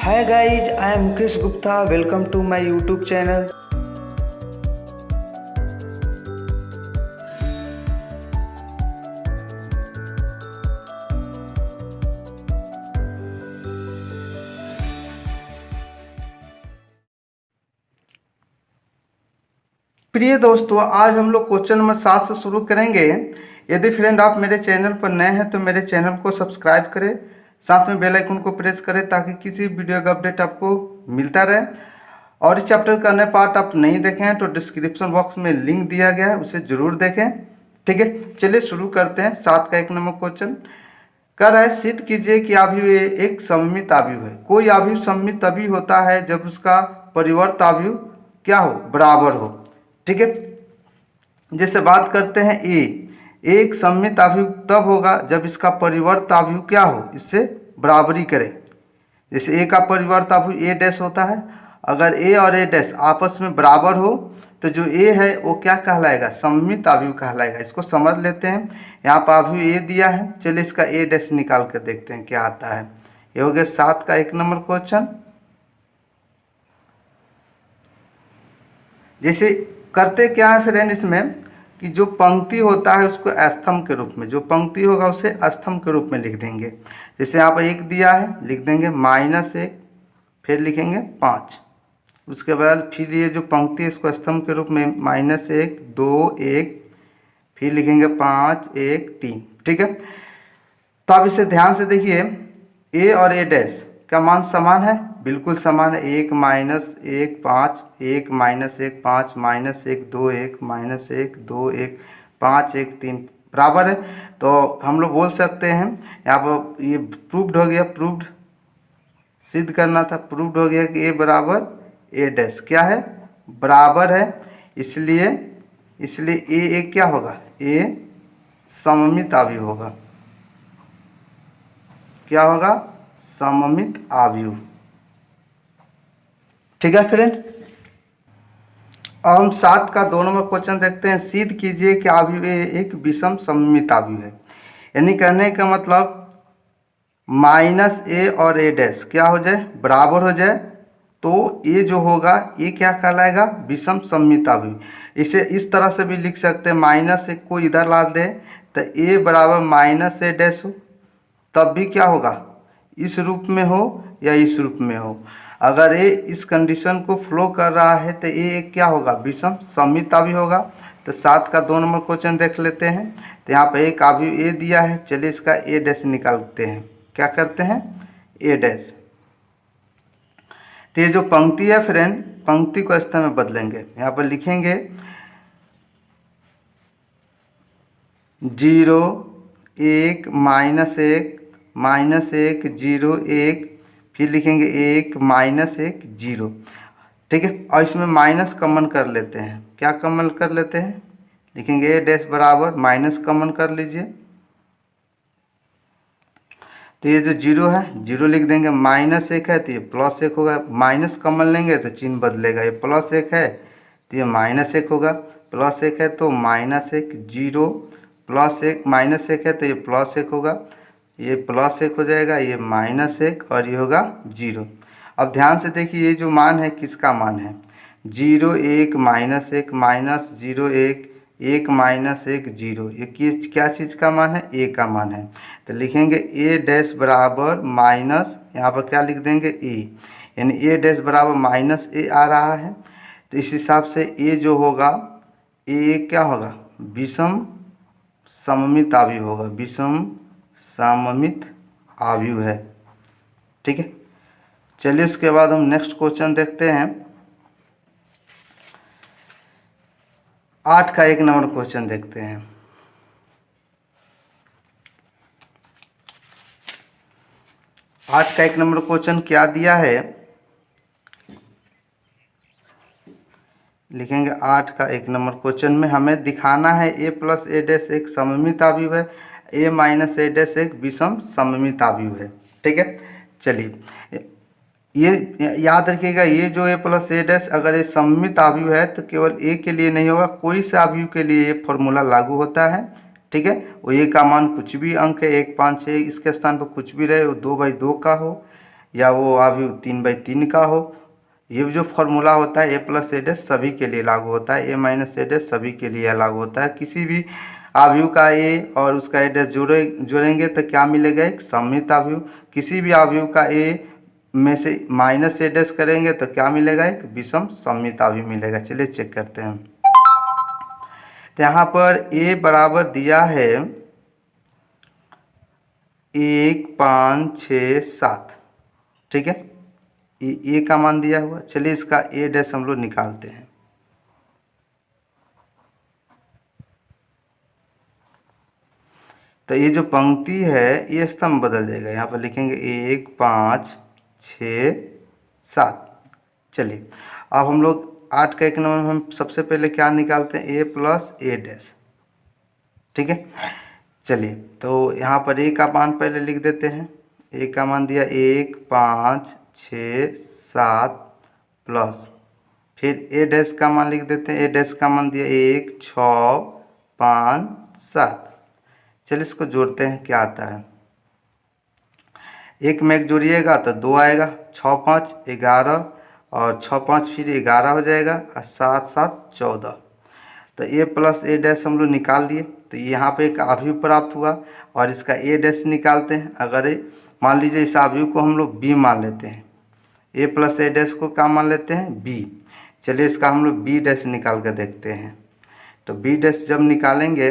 Hi guys, I am Mukesh Gupta. Welcome to my YouTube channel. प्रिय दोस्तों, आज हम लोग क्वेश्चन नंबर 7 से शुरू करेंगे। यदि फ्रेंड आप मेरे चैनल पर नए हैं तो मेरे चैनल को सब्सक्राइब करें, साथ में बेल आइकन को प्रेस करें ताकि किसी वीडियो का अपडेट आपको मिलता रहे। और इस चैप्टर का अन्य पार्ट आप नहीं देखें हैं तो डिस्क्रिप्शन बॉक्स में लिंक दिया गया है, उसे जरूर देखें। ठीक है, चलिए शुरू करते हैं। 7 का 1 नंबर क्वेश्चन कर रहा है, सिद्ध कीजिए कि आव्यूह एक सममित आव्यूह है। कोई आव्यूह सममित तभी होता है जब उसका परिवर्त आव्यूह क्या हो, बराबर हो। ठीक है, जैसे बात करते हैं एक सममित आव्यूह तब होगा जब इसका परिवर्त आव्यूह क्या हो, इससे बराबरी करे। जैसे ए का परिवर्त आव्यूह ए डैश होता है, अगर ए और ए डैश आपस में बराबर हो तो जो ए है वो क्या कहलाएगा, सममित आव्यूह कहलाएगा। इसको समझ लेते हैं। यहाँ पर आव्यूह ए दिया है, चलिए इसका ए डैश निकाल कर देखते हैं क्या आता है। ये हो गया 7 का 1 नंबर क्वेश्चन। जैसे करते क्या है फ्रेंड इसमें कि जो पंक्ति होता है उसको स्तंभ के रूप में, जो पंक्ति होगा उसे स्तंभ के रूप में लिख देंगे। जैसे यहाँ पर 1 दिया है, लिख देंगे -1, फिर लिखेंगे 5। उसके बाद फिर ये जो पंक्ति है इसको स्तंभ के रूप में -1 2 1, फिर लिखेंगे 5 1 3। ठीक है, तो आप इसे ध्यान से देखिए। ए और ए डैश का मान समान है, बिल्कुल समान है। 1 -1 5, 1 -1 5, -1 2 1, -1 2 1, 5 1 3 बराबर है। तो हम लोग बोल सकते हैं, यहाँ पर ये प्रूव्ड हो गया, प्रूव्ड सिद्ध करना था, प्रूव्ड हो गया कि ए बराबर ए डैश क्या है, बराबर है। इसलिए ए क्या होगा, ए सममित आव्यूह होगा। क्या होगा, सममित आव्यूह। ठीक है फ्रेंड, अब हम 7 का 2 नंबर क्वेश्चन देखते हैं। सिद्ध कीजिए कि आव्यूह एक विषम सममित आव्यूह है। यानी कहने का मतलब -a और a डैश क्या हो जाए, बराबर हो जाए, तो ये जो होगा ये क्या कहलाएगा, विषम सममित आव्यूह। इसे इस तरह से भी लिख सकते हैं, -1 को इधर ला दे तो a बराबर -a डैश हो, तब भी क्या होगा, इस रूप में हो या इस रूप में हो। अगर ए इस कंडीशन को फ्लो कर रहा है तो ए क्या होगा, विषम सममित आव्यूह होगा। तो 7 का 2 नंबर क्वेश्चन देख लेते हैं। तो यहाँ पर एक आव्यूह ए दिया है, चलिए इसका ए डैश निकालते हैं। क्या करते हैं, ए डैश। तो ये जो पंक्ति है फ्रेंड, पंक्ति को स्तंभ में बदलेंगे। यहाँ पर लिखेंगे 0 1 -1 0 1, फिर लिखेंगे 1 -1 0। ठीक है, और इसमें माइनस कॉमन कर लेते हैं। क्या कॉमन कर लेते हैं, लिखेंगे ए डैश बराबर माइनस कॉमन कर लीजिए। तो ये जो 0 है 0 लिख देंगे, -1 है तो ये +1 होगा। माइनस कॉमन लेंगे तो चिन्ह बदलेगा, ये +1 है तो ये -1 होगा, +1 है तो -1 0 +1 -1 है तो ये +1 होगा, ये +1 हो जाएगा, ये -1 और ये होगा 0। अब ध्यान से देखिए, ये जो मान है किसका मान है, 0 1 -1 -0 1 1 -1 0। ये क्या चीज़ का मान है, ए का मान है। तो लिखेंगे ए डैश बराबर माइनस, यहाँ पर क्या लिख देंगे ए, यानी ए डैश बराबर -a आ रहा है। तो इस हिसाब से ए जो होगा, ए क्या होगा, विषम सममित आव्यूह होगा, विषम सममित आव्यूह है। ठीक है, चलिए उसके बाद हम नेक्स्ट क्वेश्चन देखते हैं। 8 का 1 नंबर क्वेश्चन देखते हैं। 8 का 1 नंबर क्वेश्चन क्या दिया है, लिखेंगे 8 का 1 नंबर क्वेश्चन में हमें दिखाना है a + a डैश एक सममित आव्यूह है, a - a डैश एक विषम सममित आव्यूह है। ठीक है, चलिए ये याद रखिएगा, ये जो a + a डैश अगर ये सममित आव्यूह है तो केवल a के लिए नहीं होगा, कोई से आव्यूह के लिए ये फॉर्मूला लागू होता है। ठीक है, वो a का मान कुछ भी अंक है, 1 5 6 इसके स्थान पर कुछ भी रहे, वो 2/2 का हो या वो अवयव 3/3 का हो। ये जो फॉर्मूला होता है ए प्लस ए डैश सभी के लिए लागू होता है, ए माइनस ए डैश सभी के लिए लागू होता है। किसी भी अवयव का ए और उसका ए डैश जोड़ेंगे तो क्या मिलेगा, एक सममित अवयव। किसी भी अवयव का ए में से माइनस ए डैश करेंगे तो क्या मिलेगा, एक विषम सममित अवयव मिलेगा। चलिए चेक करते हैं। तो यहाँ पर ए बराबर दिया है 1 5 6 7, ठीक है, ए का मान दिया हुआ। चलिए इसका ए डैश हम लोग निकालते हैं। तो ये जो पंक्ति है ये स्तंभ बदल जाएगा। यहाँ पर लिखेंगे 1 5 6 7। चलिए अब हम लोग 8 का 1 नंबर में हम सबसे पहले क्या निकालते हैं, ए प्लस ए डैश, ठीक है। चलिए तो यहाँ पर ए का मान पहले लिख देते हैं। ए का मान दिया 1 5 6 7 प्लस, फिर ए डैश का मान लिख देते हैं। ए डैश का मान दिया 1 6 5 7। चलिए इसको जोड़ते हैं, क्या आता है। एक में एक जोड़िएगा तो 2 आएगा, 6 5 11 और 6 5 फिर 11 हो जाएगा और 7 7 14। तो ए प्लस ए डैश हम लोग निकाल लिए। तो यहाँ पे एक अवयव प्राप्त हुआ और इसका ए डैश निकालते हैं। अगर मान लीजिए इस अवयव को हम लोग बी मान लेते हैं, ए प्लस ए डैश को क्या मान लेते हैं, बी। चलिए इसका हम लोग बी डैश निकाल कर देखते हैं। तो बी डैश जब निकालेंगे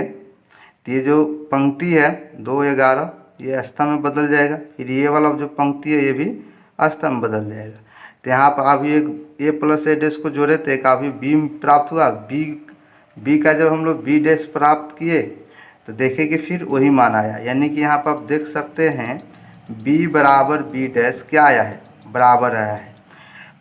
तो ये जो पंक्ति है 2 11 ये स्तंभ में बदल जाएगा। फिर ये वाला जो पंक्ति है ये भी स्तंभ में बदल जाएगा। तो यहाँ पर अभी एक ए प्लस ए डैश को जोड़े तो एक अभी बी प्राप्त हुआ। बी का जब हम लोग बी डैश प्राप्त किए तो देखें कि फिर वही मान आया। यानी कि यहाँ पर आप देख सकते हैं बी बराबर बी डैश क्या आया है, बराबर आया है।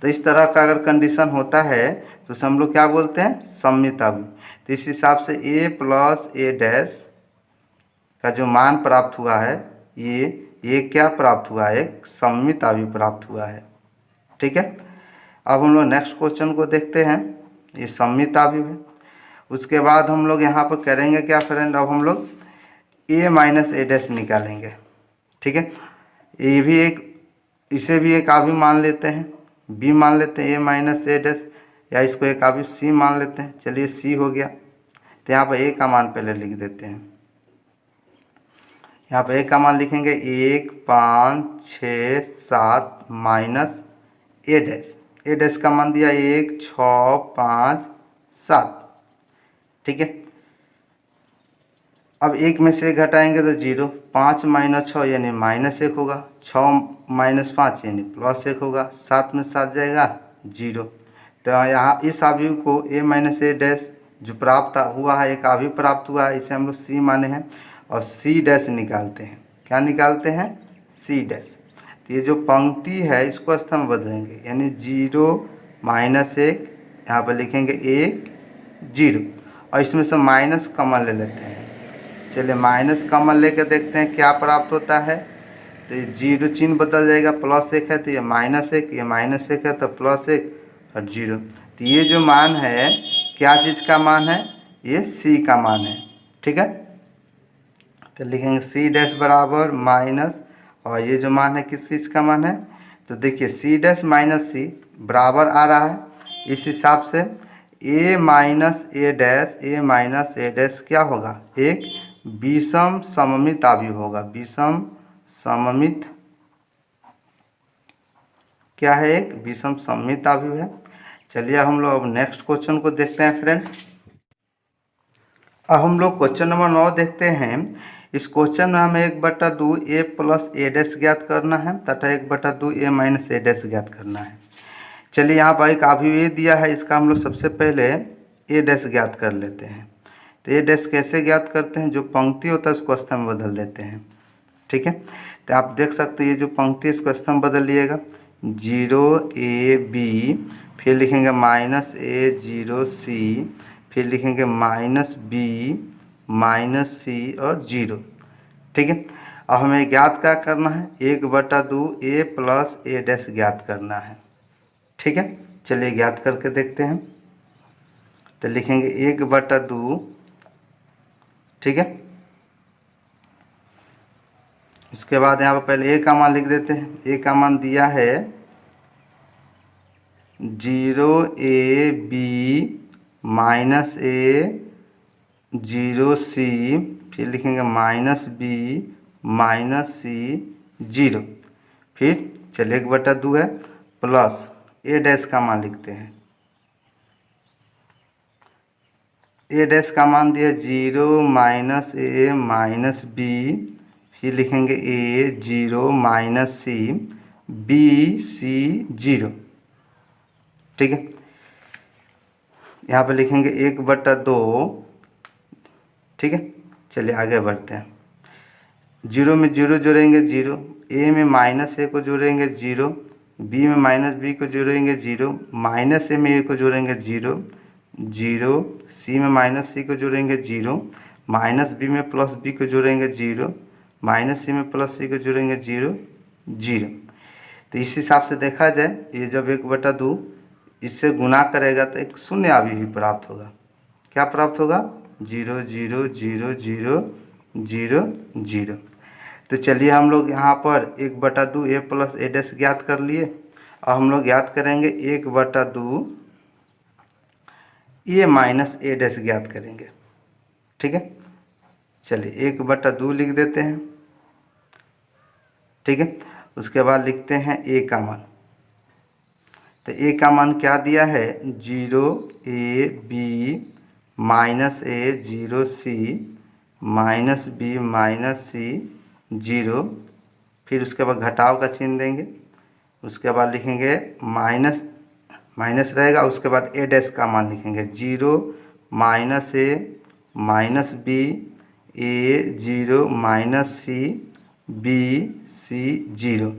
तो इस तरह का अगर कंडीशन होता है तो उसे हम लोग क्या बोलते हैं, सममित अवयव। तो इस हिसाब से ए प्लस ए डैश का जो मान प्राप्त हुआ है ये क्या प्राप्त हुआ है, एक सममित अवयव प्राप्त हुआ है, ठीक है। अब हम लोग नेक्स्ट क्वेश्चन को देखते हैं। ये सममित अवयव है। उसके बाद हम लोग यहाँ पर करेंगे क्या फ्रेंड, अब हम लोग ए माइनस ए डैश निकालेंगे, ठीक है। ये भी एक, इसे भी एक अवयव मान लेते हैं, बी मान लेते हैं ए माइनस ए डैश, या इसको एक अवयव सी मान लेते हैं। चलिए सी हो गया। तो यहाँ पर ए का मान पहले लिख देते हैं। यहाँ पर ए का मान लिखेंगे 1 5 6 7 माइनस ए डैश। ए डैश का मान दिया 1 6 5 7, ठीक है। अब एक में से घटाएंगे तो 0, 5 माइनस 6 यानी -1 होगा, 6 माइनस 5 यानी +1 होगा, 7 में 7 जाएगा 0। तो यहाँ इस अवयव को ए माइनस ए डैश जो प्राप्त हुआ है, एक अवयव प्राप्त हुआ है, इसे हम लोग सी माने हैं और सी डैश निकालते हैं। क्या निकालते हैं, सी डैश। तो ये जो पंक्ति है इसको स्तंभ बदलेंगे, यानी 0 -1, यहाँ पर लिखेंगे 1 0 और इसमें से माइनस कॉमन ले लेते हैं। चलिए माइनस कॉमन लेकर देखते हैं क्या प्राप्त होता है। तो ये 0 चिन्ह बदल जाएगा, +1 है तो ये -1, ये -1 है तो +1 और 0। तो ये जो मान है क्या चीज़ का मान है, ये सी का मान है, ठीक है। तो लिखेंगे सी डैश बराबर माइनस, और ये जो मान है किस चीज़ का मान है, तो देखिए सी डैश माइनस सी बराबर आ रहा है। इस हिसाब से ए माइनस ए डैश क्या होगा, एक विषम सममित अवयव होगा। विषम सममित क्या है, एक विषम सममित अवयव है। चलिए हम लोग अब नेक्स्ट क्वेश्चन को देखते हैं फ्रेंड। अब हम लोग क्वेश्चन नंबर 9 देखते हैं। इस क्वेश्चन में हमें 1/2 ए प्लस ए डैश ज्ञात करना है तथा 1/2 ए माइनस ए डैश ज्ञात करना है। चलिए यहाँ पर एक अवयव ए दिया है, इसका हम लोग सबसे पहले ए डैश ज्ञात कर लेते हैं। तो ए डैश कैसे ज्ञात करते हैं, जो पंक्ति होता है उसको स्तंभ में बदल देते हैं, ठीक है। तो आप देख सकते हैं ये जो पंक्ति है इसको स्तंभ बदल लिएगा, 0 ए बी, फिर लिखेंगे -a 0 सी, फिर लिखेंगे -b -c और 0, ठीक है। अब हमें ज्ञात क्या करना है, 1/2 ए प्लस ए डैश ज्ञात करना है, ठीक है। चलिए ज्ञात करके देखते हैं। तो लिखेंगे 1/2, ठीक है, इसके बाद यहाँ पर पहले ए का मान लिख देते हैं। ए का मान दिया है 0 a b minus A 0 c, फिर लिखेंगे -b -c 0, फिर चलिए 1/2 है प्लस ए डैश का मान लिखते हैं। ए डैश का मान दिया 0 -a -b, फिर लिखेंगे a 0 -c b c 0, ठीक है। यहाँ पे लिखेंगे 1/2, ठीक है। चलिए आगे बढ़ते हैं। 0 में 0 जोड़ेंगे 0, ए में -a को जोड़ेंगे 0, बी में -b को जोड़ेंगे 0, -a में a को जोड़ेंगे 0 0, सी में -c को जोड़ेंगे 0, -b में +b को जोड़ेंगे 0, -c में +c को जोड़ेंगे 0 0। तो इस हिसाब से देखा जाए, ये जब 1/2 इससे गुना करेगा तो एक शून्य अवयवी प्राप्त होगा। क्या प्राप्त होगा? 0 0 0 0 0 0। तो चलिए हम लोग यहाँ पर 1/2 a प्लस a डैश ज्ञात कर लिए। और हम लोग ज्ञात करेंगे 1/2 a माइनस a डैश ज्ञात करेंगे, ठीक है। चलिए 1/2 लिख देते हैं, ठीक है। उसके बाद लिखते हैं a का मान। तो a का मान क्या दिया है? 0 a b minus a 0 c minus b minus c 0, फिर उसके बाद घटाव का चिन्ह देंगे। उसके बाद लिखेंगे माइनस माइनस रहेगा, उसके बाद a डैश का मान लिखेंगे 0 -a -b a 0 -c b c 0,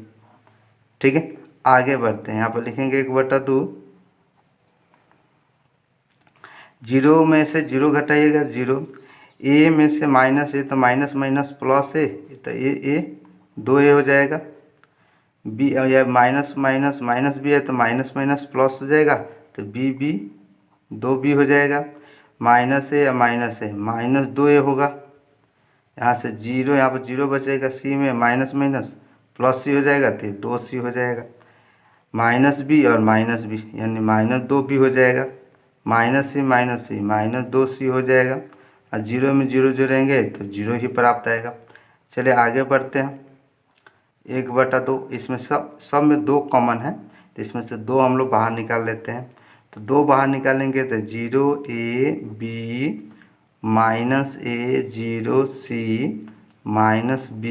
ठीक है। आगे बढ़ते हैं। यहाँ पर लिखेंगे 1/2, 0 में से 0 घटाइएगा 0, a में से -a तो माइनस माइनस प्लस a, तो a 2a हो जाएगा। b या माइनस माइनस माइनस b है तो माइनस माइनस प्लस हो जाएगा, तो b 2b हो जाएगा। -a या माइनस 2a होगा, यहाँ से 0, यहाँ पर 0 बचेगा। c में माइनस माइनस प्लस c हो जाएगा, तो 2c हो जाएगा। -b और -b यानी -2b हो जाएगा। -c -2c हो जाएगा। और 0 में 0 जोड़ेंगे तो 0 ही प्राप्त आएगा। चलिए आगे बढ़ते हैं। 1/2, इसमें सब में 2 कॉमन है, तो इसमें से 2 हम लोग बाहर निकाल लेते हैं। तो 2 बाहर निकालेंगे तो 0 a b minus a 0 c minus b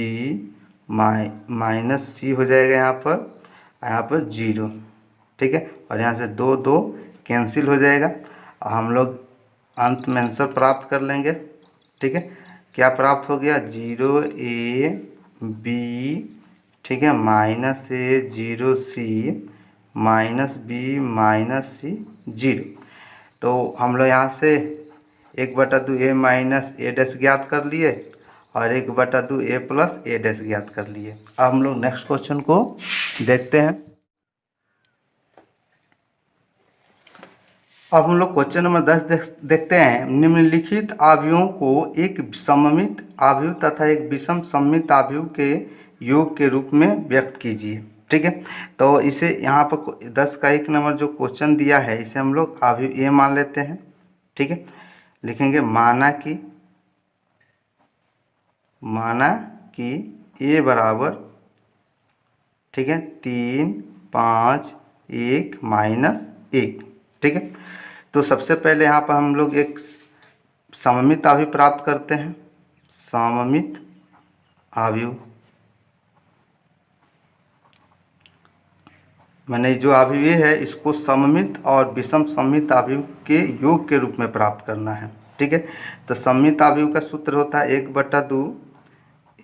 minus c हो जाएगा यहाँ पर 0, ठीक है। और यहाँ से 2 2 कैंसिल हो जाएगा और हम लोग अंत में आंसर प्राप्त कर लेंगे, ठीक है। क्या प्राप्त हो गया? 0 a b, ठीक है, -a 0 c minus b minus c 0। तो हम लोग यहाँ से 1/2 a माइनस a डैश ज्ञात कर लिए और 1/2 a प्लस a डैश ज्ञात कर लिए। अब हम लोग नेक्स्ट क्वेश्चन को देखते हैं। अब हम लोग क्वेश्चन नंबर 10 देखते हैं। निम्नलिखित अवयवों को एक सममित अवयव तथा एक विषम सममित अवयव के योग के रूप में व्यक्त कीजिए, ठीक है। तो इसे यहाँ पर 10 का 1 नंबर जो क्वेश्चन दिया है, इसे हम लोग अवयव ए मान लेते हैं, ठीक है। लिखेंगे माना कि ए बराबर, ठीक है, 3 5 1 -1, ठीक है। तो सबसे पहले यहाँ पर हम लोग एक सममित अवयव प्राप्त करते हैं। सममित अवयव मैंने जो अवयव है इसको सममित और विषम सममित अवयव के योग के रूप में प्राप्त करना है, ठीक है। तो सममित अवयव का सूत्र होता है 1/2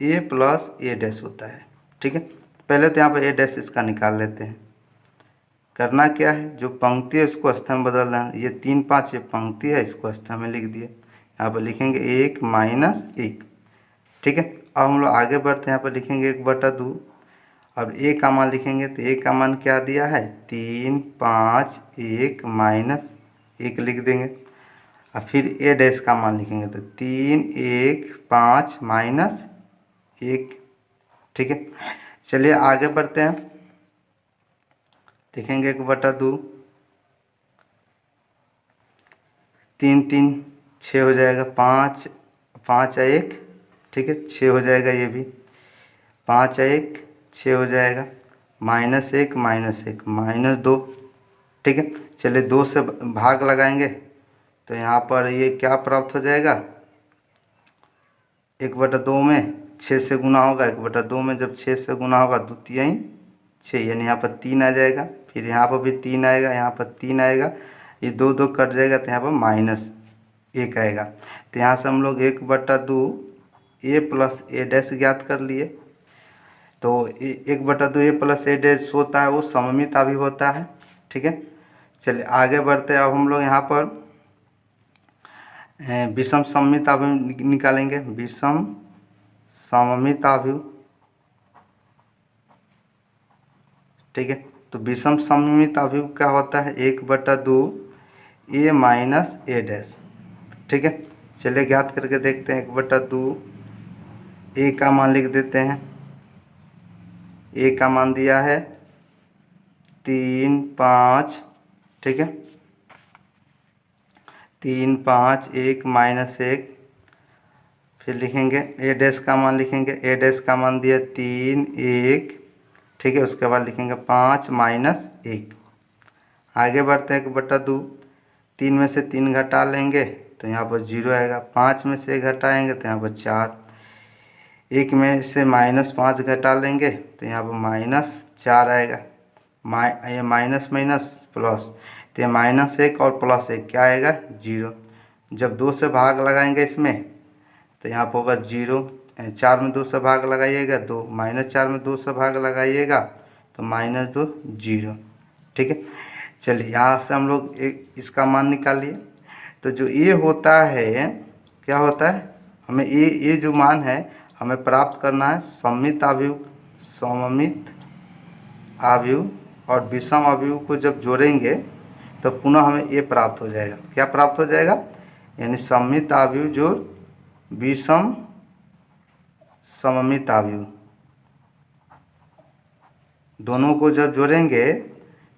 a प्लस a डैश होता है, ठीक है। पहले तो यहाँ पर a डैश इसका निकाल लेते हैं। करना क्या है, जो पंक्ति है उसको स्थान में बदलना है। ये 3 5 ये पंक्ति है, इसको स्थान में लिख दिए। यहाँ पर लिखेंगे 1 -1, ठीक है। अब हम लोग आगे बढ़ते हैं। यहाँ पर लिखेंगे 1/2, अब a का मान लिखेंगे तो a का मान क्या दिया है? 3 5 1 -1 लिख देंगे। और फिर a डैश का मान लिखेंगे तो 3 1 5 -1, ठीक है, चलिए आगे बढ़ते हैं। लिखेंगे 1/2, 3 3 6 हो जाएगा, 5 5 1, ठीक है 6 हो जाएगा, ये भी 5 1 6 हो जाएगा, -1 -1 -2, ठीक है। चलिए 2 से भाग लगाएंगे तो यहाँ पर ये क्या प्राप्त हो जाएगा, 1/2 में 6 से गुना होगा, 1/2 में जब 6 से गुना होगा 2 3 6, यानी यहाँ पर 3 आ जाएगा, फिर यहाँ पर भी 3 आएगा, यहाँ पर 3 आएगा, ये 2 2 कट जाएगा तो यहाँ पर -1 आएगा। तो यहाँ से हम लोग 1/2 a प्लस a डैश ज्ञात कर लिए। तो 1/2 a प्लस a डैश होता है वो सममित अवयव होता है, ठीक है। चलिए आगे बढ़ते हैं। अब हम लोग यहाँ पर विषम सममित अवयव निकालेंगे, विषम सममित अवयव, ठीक है। तो विषम सममित अवयव क्या होता है, 1/2 a माइनस a डैश, ठीक है। चलिए ज्ञात करके देखते हैं। 1/2 a का मान लिख देते हैं, a का मान दिया है 3 5, ठीक है, 3 5 1 -1, फिर लिखेंगे a डैश का मान लिखेंगे, a डैश का मान दिया 3 1, ठीक है। उसके बाद लिखेंगे 5 -1। आगे बढ़ते हैं। 1/2, 3 में से 3 घटा लेंगे तो यहाँ पर 0 आएगा, 5 में से 1 घटाएंगे तो यहाँ पर 4, 1 में से -5 घटा लेंगे तो यहाँ पर -4 आएगा, ये माइनस माइनस प्लस, तो ये -1 और +1 क्या आएगा, 0। जब 2 से भाग लगाएंगे इसमें तो यहाँ पर होगा 0, 4 में 2 से भाग लगाइएगा 2, -4 में 2 से भाग लगाइएगा तो -2 0, ठीक है। चलिए यहाँ से हम लोग इसका मान निकालिए। तो जो ये होता है क्या होता है, हमें ये जो मान है हमें प्राप्त करना है सममित अवयव, सममित अवयव और विषम अवयव को जब जोड़ेंगे तो पुनः हमें ये प्राप्त हो जाएगा। क्या प्राप्त हो जाएगा, यानी सममित अवयव जोड़ विषम सममित अवयव, दोनों को जब जोड़ेंगे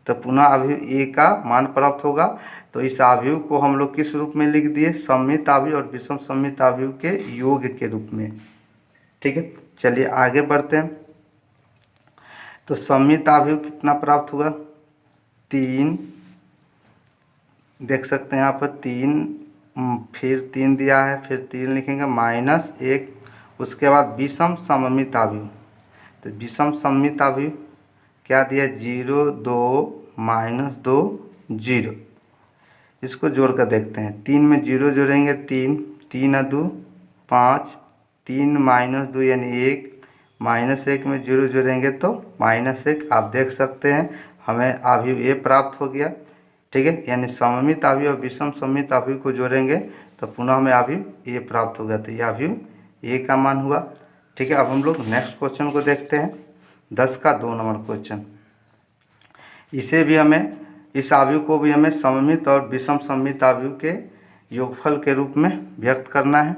तो पुनः अवयव ए का मान प्राप्त होगा। तो इस अवयव को हम लोग किस रूप में लिख दिए, सममित अवयव और विषम सममित अवयव के योग के रूप में, ठीक है। चलिए आगे बढ़ते हैं। तो सममित अवयव कितना प्राप्त हुआ, 3, देख सकते हैं यहाँ पर 3, फिर 3 दिया है, फिर 3 लिखेंगे -1, उसके बाद विषम सममित अवयव। तो विषम सममित अवयव क्या दिया, 0 2 -2 0। इसको जोड़ कर देखते हैं। 3 में 0 जोड़ेंगे 3, 3 2 5, 3 -2 यानी 1, -1 में 0 जोड़ेंगे तो -1। आप देख सकते हैं हमें अवयव ए प्राप्त हो गया, ठीक है। यानी सममित अवयव और विषम सममित अवयव को जोड़ेंगे तो पुनः हमें अवयव ए प्राप्त हो गया। तो यह अवयव ए का मान हुआ, ठीक है। अब हम लोग नेक्स्ट क्वेश्चन को देखते हैं, 10 का 2 नंबर क्वेश्चन। इसे भी हमें, इस अवयव को भी हमें सममित और विषम सममित अवयव के योगफल के रूप में व्यक्त करना है,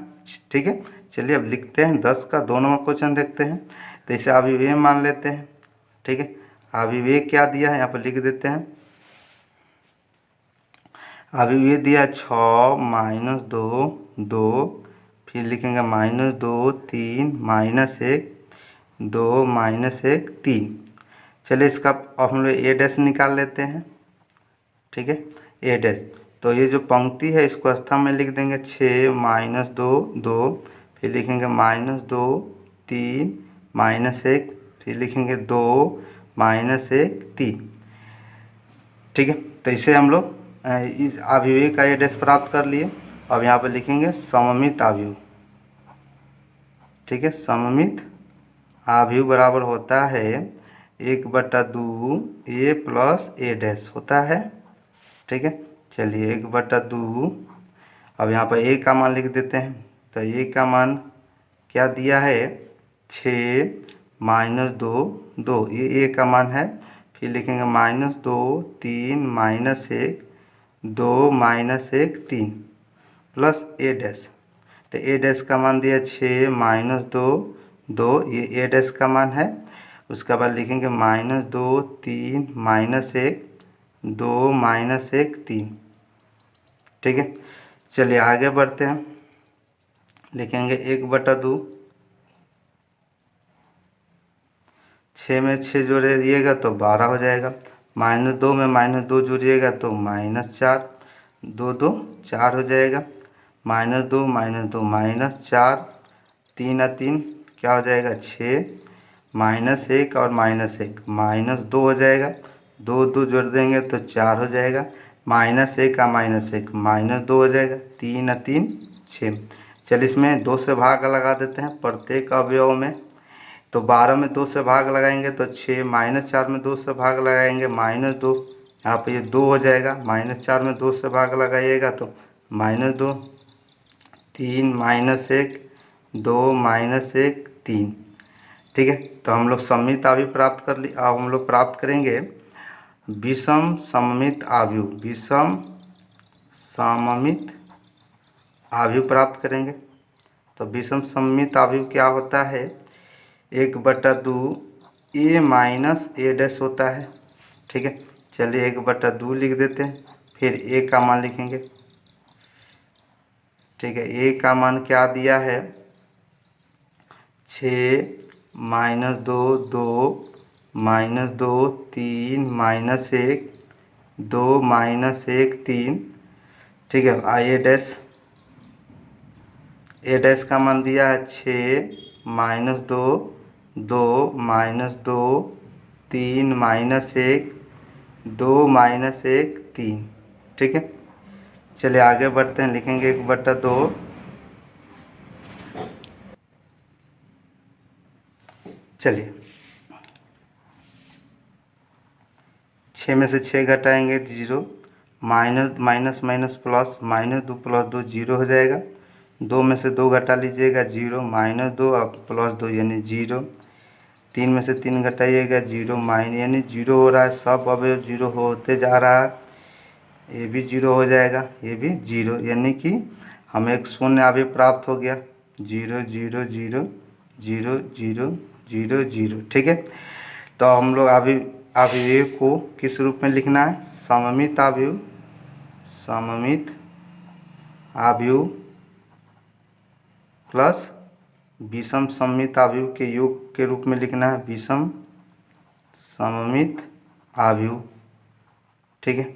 ठीक है। चलिए अब लिखते हैं, 10 का 2 नंबर क्वेश्चन देखते हैं। तो इसे अवयव ए मान लेते हैं, ठीक है। अवयव ए क्या दिया है यहाँ पर लिख देते हैं। अवयव ए दिया 6 -2 2, फिर लिखेंगे -2 3 -1 2 -1 3। चलिए इसका अब हम लोग ए डैश निकाल लेते हैं, ठीक है, ए डैश। तो ये जो पंक्ति है इसको स्तंभ में लिख देंगे, 6 -2 2, फिर लिखेंगे -2 3 -1, फिर लिखेंगे 2 -1 3, ठीक है। तो इसे हम लोग इस अवयव का ए डैश प्राप्त कर लिए। अब यहाँ पर लिखेंगे सममित अवयव, ठीक है। सममित अवयव बराबर होता है 1/2 a प्लस a डैश होता है, ठीक है। चलिए 1/2, अब यहाँ पर a का मान लिख देते हैं। तो a का मान क्या दिया है, 6 -2 2, ये a का मान है। फिर लिखेंगे -2 3 -1 2 -1 3 प्लस a डैश। तो a डैश का मान दिया 6 -2 2, ये ए डैश का मान है। उसके बाद लिखेंगे -2 3 -1 2 -1 3। ठीक है, चलिए आगे बढ़ते हैं। लिखेंगे 1/2, 6 में 6 जोड़िएगा तो 12 हो जाएगा। -2 में -2 जोड़िएगा तो -4, 2 2 4 हो जाएगा। -2 -2 -4, 3 और 3 क्या हो जाएगा 6, -1 और -1 -2 हो जाएगा। 2 2 जोड़ देंगे तो 4 हो जाएगा। -1 का -1 -2 हो जाएगा। 3 और 3 6। चलिए इसमें 2 से भाग लगा देते हैं प्रत्येक अवयव में। तो 12 में 2 से भाग लगाएंगे तो 6, -4 में 2 से भाग लगाएंगे -2, यहाँ पे ये 2 हो जाएगा। -4 में 2 से भाग लगाइएगा तो -2, 3 -1 2 -1 3। ठीक है, तो हम लोग सममित आव्यूह प्राप्त कर ली। अब हम लोग प्राप्त करेंगे विषम सममित आव्यूह। विषम सममित आव्यूह प्राप्त करेंगे। तो विषम सममित आव्यूह क्या होता है, 1/2 a माइनस ए डैश होता है। ठीक है, चलिए 1/2 लिख देते हैं, फिर a का मान लिखेंगे। ठीक है, a का मान क्या दिया है 6 -2 2 -2 3 -1 2 -1 3। ठीक है, ए डैश का मान दिया है 6 -2 2 -2 3 -1 2 -1 3। ठीक है, चलिए आगे बढ़ते हैं। लिखेंगे 1/2, चलिए 6 में से 6 घटाएंगे 0, माइनस माइनस माइनस प्लस, -2 + 2 0 हो जाएगा। 2 में से 2 घटा लीजिएगा 0, -2 और +2 यानी 0। 3 में से 3 घटाइएगा 0 यानी 0 हो रहा है। सब अवयव 0 होते जा रहा है। ये भी 0 हो जाएगा, ये भी 0, यानी कि हमें एक शून्य अवयव प्राप्त हो गया। 0 0 0 0 0 0 0। ठीक है, तो हम लोग अवयव को किस रूप में लिखना है, सममित आव्यूह। सममित आव्यूह प्लस विषम सममित आव्यूह के योग के रूप में लिखना है, विषम सममित आव्यूह। ठीक है,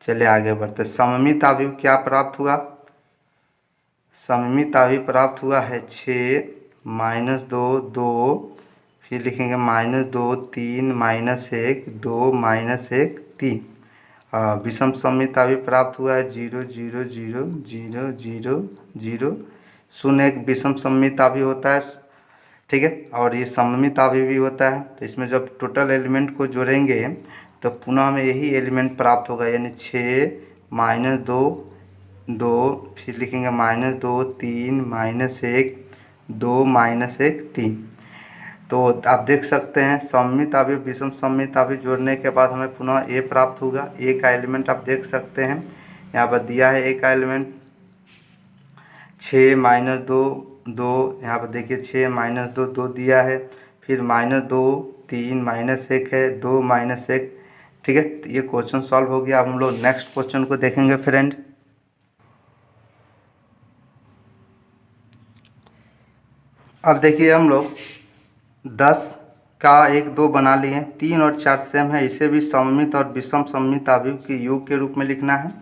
चलिए आगे बढ़ते। सममित आव्यूह क्या प्राप्त हुआ, सममित आव्यूह प्राप्त हुआ है 6 -2 2, फिर लिखेंगे -2 3 -1 2 -1 3। विषम सममित आव्यूह प्राप्त हुआ है 0 0 0 0 0 0। शून्य एक विषम सममित आव्यूह होता है। ठीक है, और ये सममित आव्यूह भी होता है। तो इसमें जब टोटल एलिमेंट को जोड़ेंगे तो पुनः हमें यही एलिमेंट प्राप्त होगा, यानी 6 -2 2, फिर लिखेंगे -2 3 -1 2 -1 3। तो आप देख सकते हैं सममित आव्यूह विषम सममित आव्यूह जोड़ने के बाद हमें पुनः ए प्राप्त होगा। ए का एलिमेंट आप देख सकते हैं, यहाँ पर दिया है ए का एलिमेंट 6 -2 2, यहाँ पर देखिए 6 -2 2 दिया है, फिर -2 3 -1 है 2 -1। ठीक है, तो ये क्वेश्चन सॉल्व हो गया। अब हम लोग नेक्स्ट क्वेश्चन को देखेंगे फ्रेंड। अब देखिए हम लोग 10 का 1 2 बना लिए हैं, 3 और 4 सेम है। इसे भी सममित और विषम सममित आव्यूह के योग के रूप में लिखना है।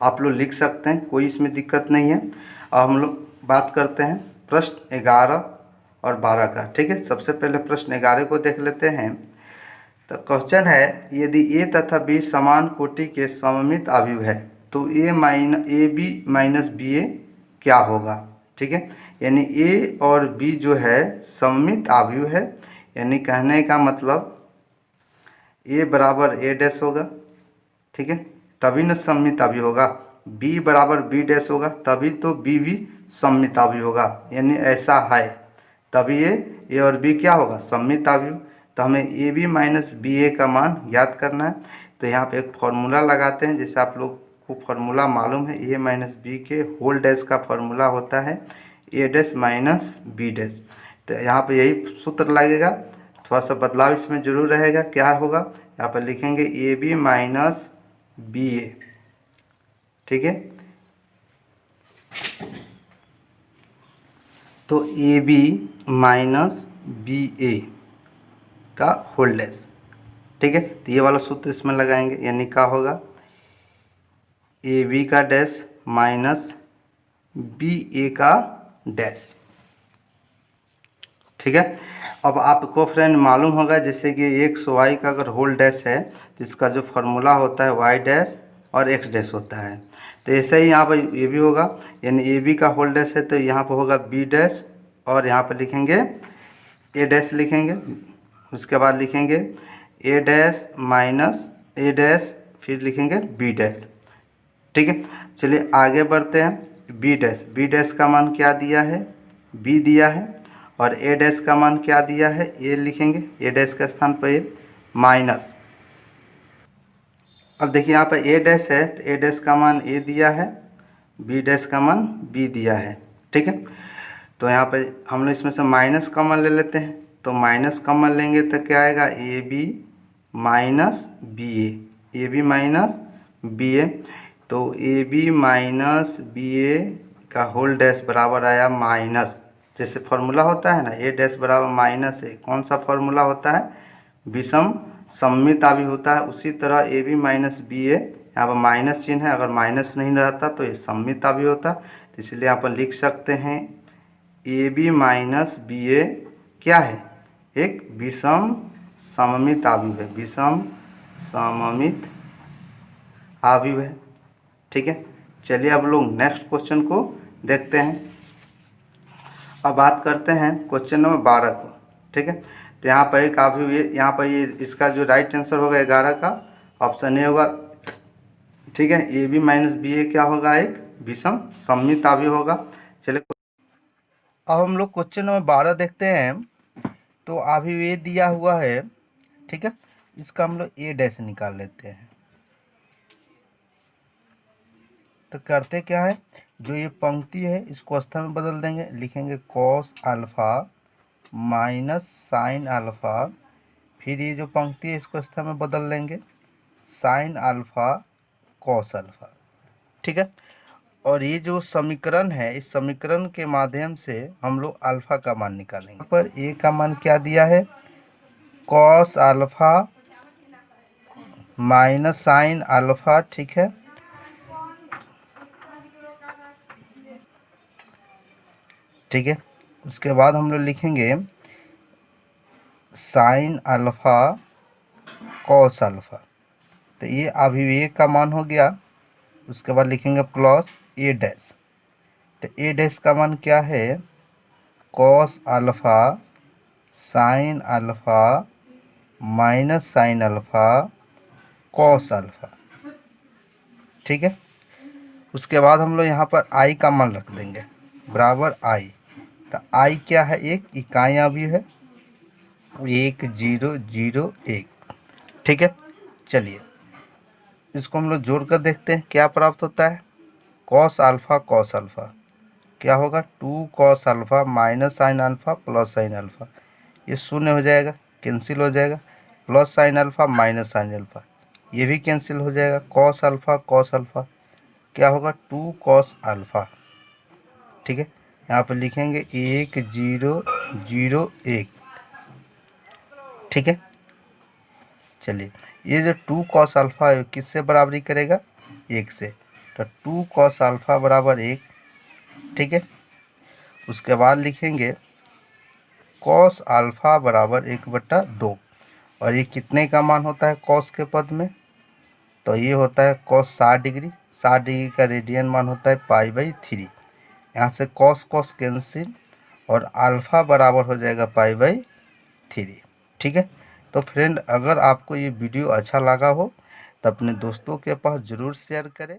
आप लोग लिख सकते हैं, कोई इसमें दिक्कत नहीं है। अब हम लोग बात करते हैं प्रश्न 11 और 12 का। ठीक है, सबसे पहले प्रश्न 11 को देख लेते हैं। तो क्वेश्चन है, यदि ए तथा बी समान कोटि के सममित आव्यूह है तो ए बी माइनस बी ए क्या होगा। ठीक है, यानी ए और बी जो है सममित आव्यूह है, यानी कहने का मतलब ए बराबर ए डैश होगा। ठीक है, तभी न सममित आव्यूह होगा। बी बराबर बी डैश होगा, तभी तो बी भी सममित आव्यूह होगा। यानी ऐसा है तभी ए और बी क्या होगा, सममित आव्यूह। तो हमें ए बी माइनस बी ए का मान याद करना है। तो यहाँ पे एक फॉर्मूला लगाते हैं, जैसे आप लोग को फॉर्मूला मालूम है, ए माइनस बी के होल डैश का फॉर्मूला होता है ए डैश माइनस बी डैश। तो यहाँ पे यही सूत्र लगेगा, थोड़ा सा बदलाव इसमें जरूर रहेगा। क्या होगा, यहाँ पर लिखेंगे ए बी माइनस बी ए, ठीक है। तो A B minus B A का होल डैश, ठीक है। तो ये वाला सूत्र इसमें लगाएंगे, यानी क्या होगा, ए बी का डैश माइनस बी ए का डैश, ठीक है। अब आपको फ्रेंड मालूम होगा जैसे कि एक्स वाई का अगर होल डैश है तो इसका जो फार्मूला होता है वाई डैश और एक्स डैश होता है। तो ऐसे ही यहाँ पर ये भी होगा, यानी ए बी का होल डैश है तो यहाँ पर होगा बी डैश और यहाँ पर लिखेंगे ए डैश लिखेंगे, उसके बाद लिखेंगे ए डैश माइनस ए डैश, फिर लिखेंगे बी डैश, ठीक है। चलिए आगे बढ़ते हैं। बी डैश का मान क्या दिया है, बी दिया है, और ए डैश का मान क्या दिया है, ए लिखेंगे, ए डैश के स्थान पर ए माइनस। अब देखिए यहाँ पर ए डैश है तो ए डैश का मान ए दिया है, बी डैश का मान बी दिया है, ठीक है। तो यहाँ पर हम लोग इसमें से माइनस कॉमन ले लेते हैं, तो माइनस कॉमन लेंगे तो क्या आएगा, A B minus B A B minus B A. तो A B minus B A का होल डैश बराबर आया माइनस, जैसे फॉर्मूला होता है ना ए डैश बराबर माइनस ए, कौन सा फॉर्मूला होता है, विषम सममिताभी होता है। उसी तरह ए बी माइनस बी ए, यहाँ पर माइनस चिन्ह है, अगर माइनस नहीं रहता तो ये सममिताभी होता, तो इसलिए यहाँ पर लिख सकते हैं ए बी माइनस बी ए क्या है, एक विषम सममित आव्यूह है, विषम सममित आव्यूह है, ठीक है। चलिए अब लोग नेक्स्ट क्वेश्चन को देखते हैं। अब बात करते हैं क्वेश्चन नंबर 12 को, ठीक है। तो यहाँ पर एक आव्यूह, यहाँ पर ये इसका जो राइट आंसर होगा 11 का ऑप्शन ए होगा, ठीक है। ए बी माइनस बी ए क्या होगा, एक विषम सममित आव्यूह होगा। चलिए अब हम लोग क्वेश्चन नंबर 12 देखते हैं। तो अभी ये दिया हुआ है, ठीक है, इसका हम लोग ए डैश निकाल लेते हैं। तो करते क्या है, जो ये पंक्ति है इसको अवस्था में बदल देंगे, लिखेंगे cos alpha minus sine alpha, फिर ये जो पंक्ति है इसको अवस्था में बदल लेंगे साइन अल्फा कॉस अल्फा, ठीक है। और ये जो समीकरण है इस समीकरण के माध्यम से हम लोग अल्फा का मान निकालेंगे। यहाँ पर ए का मान क्या दिया है, cos alpha minus sine alpha, ठीक है। ठीक है, उसके बाद हम लोग लिखेंगे साइन अल्फा कॉस अल्फा, तो ये अभिवेक का मान हो गया। उसके बाद लिखेंगे प्लस ए डैश, तो ए डैश का मान क्या है, cos alpha sine alpha minus sine alpha cos alpha, ठीक है। उसके बाद हम लोग यहाँ पर आई का मान रख देंगे बराबर आई, तो आई क्या है, एक इकाई अवयव है, 1 0 0 1, ठीक है। चलिए इसको हम लोग जोड़ कर देखते हैं क्या प्राप्त होता है, कॉस अल्फा क्या होगा, 2 cos alpha minus sine alpha plus sine alpha, ये शून्य हो जाएगा, कैंसिल हो जाएगा, plus sine alpha minus sine alpha ये भी कैंसिल हो जाएगा, कॉस अल्फा क्या होगा, 2 कॉस अल्फा, ठीक है। यहाँ पर लिखेंगे 1 0 0 1, ठीक है। चलिए ये जो 2 कॉस अल्फा है किससे बराबरी करेगा, 1 से, तो 2 कॉस अल्फा बराबर 1, ठीक है। उसके बाद लिखेंगे कॉस अल्फा बराबर 1/2, और ये कितने का मान होता है कॉस के पद में, तो ये होता है कॉस 60 डिग्री, 60 डिग्री का रेडियन मान होता है π/3, यहाँ से कॉस कॉस कैंसिल और अल्फ़ा बराबर हो जाएगा π/3, ठीक है। तो फ्रेंड अगर आपको ये वीडियो अच्छा लगा हो तो अपने दोस्तों के पास ज़रूर शेयर करें।